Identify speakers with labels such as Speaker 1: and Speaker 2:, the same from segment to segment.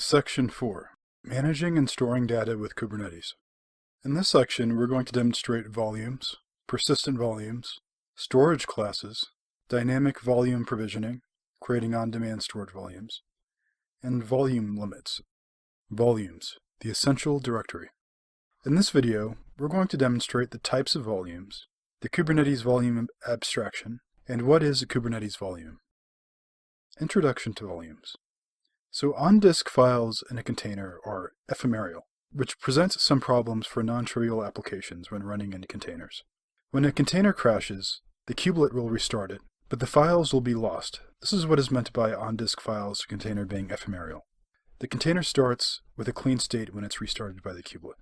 Speaker 1: Section 4. Managing and storing data with Kubernetes. In this section, we're going to demonstrate volumes, persistent volumes, storage classes, dynamic volume provisioning, creating on-demand storage volumes, and volume limits. Volumes, the essential directory. In this video, we're going to demonstrate the types of volumes, the Kubernetes volume abstraction, and what is a Kubernetes volume. Introduction to volumes. So on-disk files in a container are ephemeral, which presents some problems for non-trivial applications when running in containers. When a container crashes, the kubelet will restart it, but the files will be lost. This is what is meant by on-disk files to container being ephemeral. The container starts with a clean state when it's restarted by the kubelet.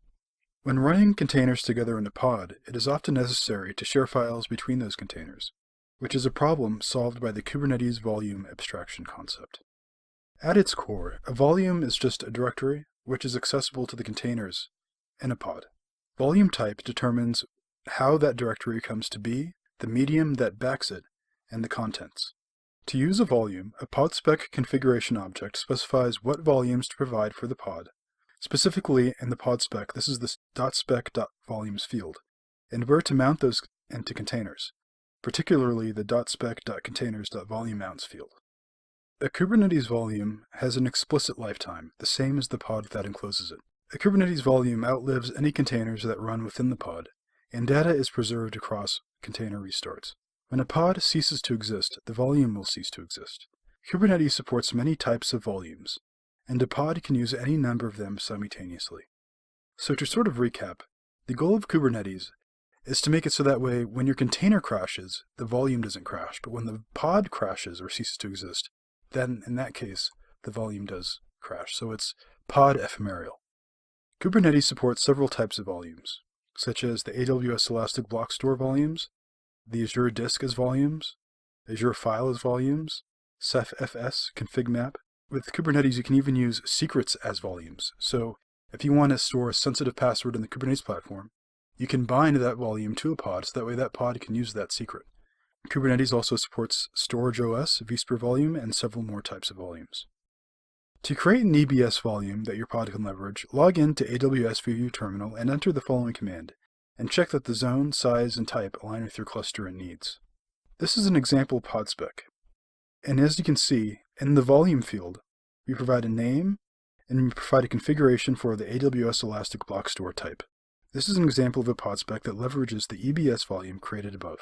Speaker 1: When running containers together in a pod, it is often necessary to share files between those containers, which is a problem solved by the Kubernetes volume abstraction concept. At its core, a volume is just a directory which is accessible to the containers in a pod. Volume type determines how that directory comes to be, the medium that backs it, and the contents. To use a volume, a pod spec configuration object specifies what volumes to provide for the pod. Specifically, in the pod spec, this is the .spec.volumes field, and where to mount those into containers, particularly the .spec.containers.volumeMounts field. A Kubernetes volume has an explicit lifetime, the same as the pod that encloses it. A Kubernetes volume outlives any containers that run within the pod, and data is preserved across container restarts. When a pod ceases to exist, the volume will cease to exist. Kubernetes supports many types of volumes, and a pod can use any number of them simultaneously. So to sort of recap, the goal of Kubernetes is to make it so that way when your container crashes, the volume doesn't crash, but when the pod crashes or ceases to exist, then in that case, the volume does crash. So it's pod ephemeral. Kubernetes supports several types of volumes, such as the AWS Elastic Block Store volumes, the Azure Disk as volumes, Azure File as volumes, CephFS config map. With Kubernetes, you can even use secrets as volumes. So if you want to store a sensitive password in the Kubernetes platform, you can bind that volume to a pod so that way that pod can use that secret. Kubernetes also supports Storage OS, vSphere volume, and several more types of volumes. To create an EBS volume that your pod can leverage, log in to AWS View Terminal and enter the following command, and check that the zone, size, and type align with your cluster and needs. This is an example pod spec. And as you can see, in the volume field, we provide a name, and we provide a configuration for the AWS Elastic Block Store type. This is an example of a pod spec that leverages the EBS volume created above.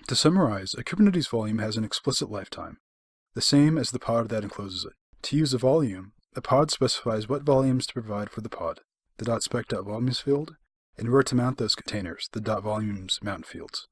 Speaker 1: To summarize, a Kubernetes volume has an explicit lifetime, the same as the pod that encloses it. To use a volume, the pod specifies what volumes to provide for the pod, the .spec.volumes field, and where to mount those containers, the .volumes mount fields.